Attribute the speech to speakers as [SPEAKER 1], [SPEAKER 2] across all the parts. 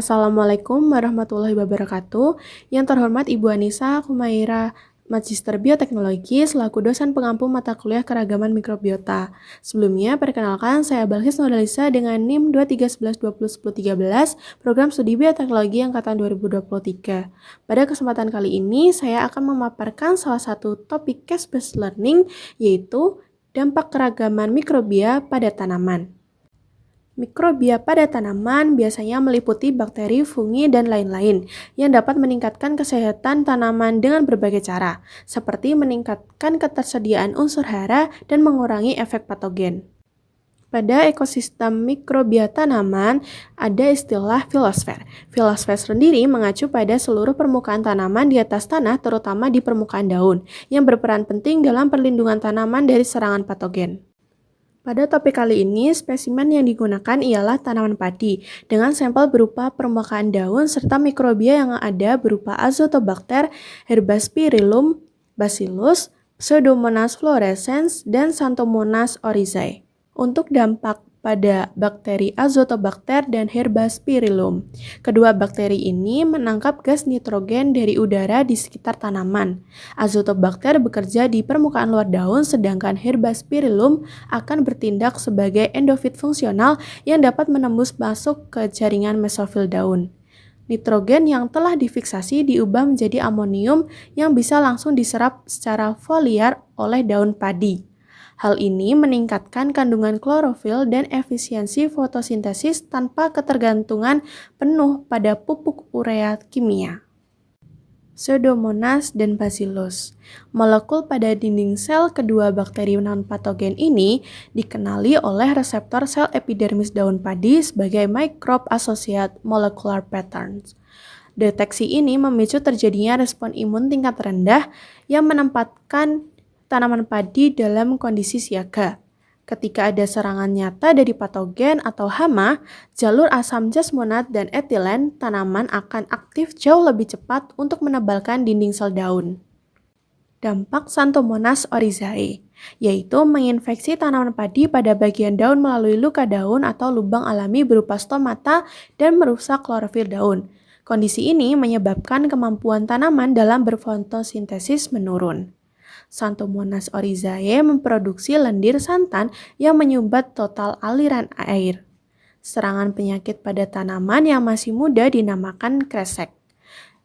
[SPEAKER 1] Assalamualaikum warahmatullahi wabarakatuh. Yang terhormat Ibu Anissa Kumaira, Magister Bioteknologi selaku dosen pengampu mata kuliah keragaman mikrobiota. Sebelumnya, perkenalkan saya Balkis Nodalisa dengan NIM 2311201013, program studi bioteknologi angkatan 2023. Pada kesempatan kali ini, saya akan memaparkan salah satu topik case-based learning, yaitu dampak keragaman mikrobia pada tanaman. Mikrobia pada tanaman biasanya meliputi bakteri, fungi, dan lain-lain yang dapat meningkatkan kesehatan tanaman dengan berbagai cara, seperti meningkatkan ketersediaan unsur hara dan mengurangi efek patogen. Pada ekosistem mikrobia tanaman, ada istilah filosfer. Filosfer sendiri mengacu pada seluruh permukaan tanaman di atas tanah, terutama di permukaan daun, yang berperan penting dalam perlindungan tanaman dari serangan patogen. Pada topik kali ini, spesimen yang digunakan ialah tanaman padi dengan sampel berupa permukaan daun serta mikrobia yang ada berupa Azotobacter, Herbaspirillum, Bacillus, Pseudomonas fluorescens, dan Xanthomonas oryzae. Untuk dampak pada bakteri Azotobacter dan Herbaspirillum, kedua bakteri ini menangkap gas nitrogen dari udara di sekitar tanaman. Azotobacter bekerja di permukaan luar daun, sedangkan Herbaspirillum akan bertindak sebagai endofit fungsional yang dapat menembus masuk ke jaringan mesofil daun. Nitrogen yang telah difiksasi diubah menjadi amonium yang bisa langsung diserap secara foliar oleh daun padi. Hal ini meningkatkan kandungan klorofil dan efisiensi fotosintesis tanpa ketergantungan penuh pada pupuk urea kimia. Pseudomonas dan Bacillus. Molekul pada dinding sel kedua bakteri non-patogen ini dikenali oleh reseptor sel epidermis daun padi sebagai microbe associated molecular patterns. Deteksi ini memicu terjadinya respon imun tingkat rendah yang menempatkan tanaman padi dalam kondisi siaga. Ketika ada serangan nyata dari patogen atau hama, jalur asam jasmonat dan etilen tanaman akan aktif jauh lebih cepat untuk menebalkan dinding sel daun. Dampak Xanthomonas oryzae, yaitu menginfeksi tanaman padi pada bagian daun melalui luka daun atau lubang alami berupa stomata dan merusak klorofil daun. Kondisi ini menyebabkan kemampuan tanaman dalam berfotosintesis menurun. Xanthomonas oryzae memproduksi lendir santan yang menyumbat total aliran air. Serangan penyakit pada tanaman yang masih muda dinamakan kresek,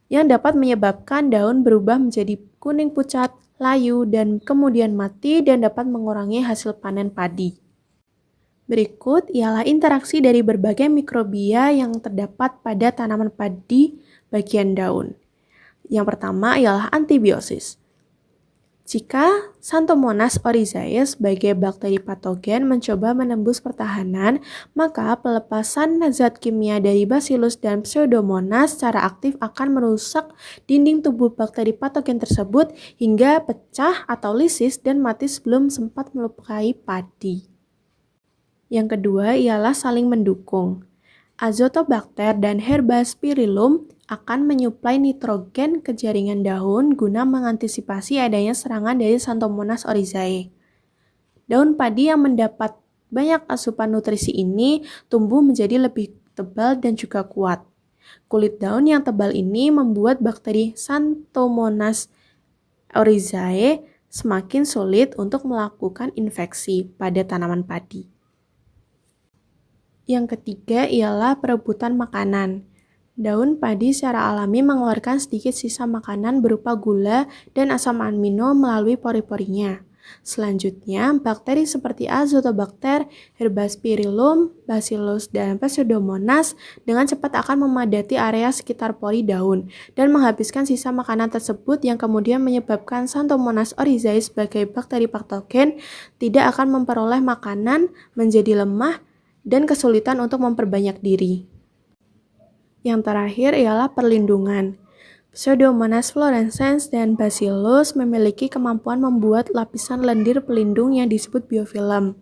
[SPEAKER 1] yang dapat menyebabkan daun berubah menjadi kuning pucat, layu, dan kemudian mati dan dapat mengurangi hasil panen padi. Berikut ialah interaksi dari berbagai mikrobia yang terdapat pada tanaman padi bagian daun. Yang pertama ialah antibiosis. Jika Xanthomonas oryzae sebagai bakteri patogen mencoba menembus pertahanan, maka pelepasan zat kimia dari Bacillus dan Pseudomonas secara aktif akan merusak dinding tubuh bakteri patogen tersebut hingga pecah atau lisis dan mati sebelum sempat melukai padi. Yang kedua ialah saling mendukung. Azotobacter dan Herbaspirillum akan menyuplai nitrogen ke jaringan daun guna mengantisipasi adanya serangan dari Xanthomonas oryzae. Daun padi yang mendapat banyak asupan nutrisi ini tumbuh menjadi lebih tebal dan juga kuat. Kulit daun yang tebal ini membuat bakteri Xanthomonas oryzae semakin sulit untuk melakukan infeksi pada tanaman padi. Yang ketiga ialah perebutan makanan. Daun padi secara alami mengeluarkan sedikit sisa makanan berupa gula dan asam amino melalui pori-porinya. Selanjutnya, bakteri seperti Azotobacter, Herbaspirillum, Bacillus, dan Pseudomonas dengan cepat akan memadati area sekitar pori daun dan menghabiskan sisa makanan tersebut yang kemudian menyebabkan Xanthomonas oryzae sebagai bakteri patogen tidak akan memperoleh makanan, menjadi lemah, dan kesulitan untuk memperbanyak diri. Yang terakhir ialah perlindungan. Pseudomonas fluorescens dan Bacillus memiliki kemampuan membuat lapisan lendir pelindung yang disebut biofilm.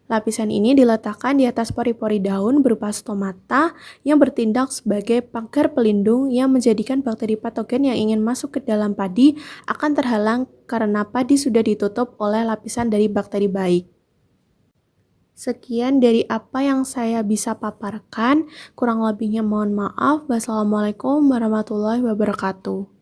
[SPEAKER 1] Lapisan ini diletakkan di atas pori-pori daun berupa stomata yang bertindak sebagai pagar pelindung yang menjadikan bakteri patogen yang ingin masuk ke dalam padi akan terhalang karena padi sudah ditutup oleh lapisan dari bakteri baik. Sekian dari apa yang saya bisa paparkan, kurang lebihnya mohon maaf. Wassalamualaikum warahmatullahi wabarakatuh.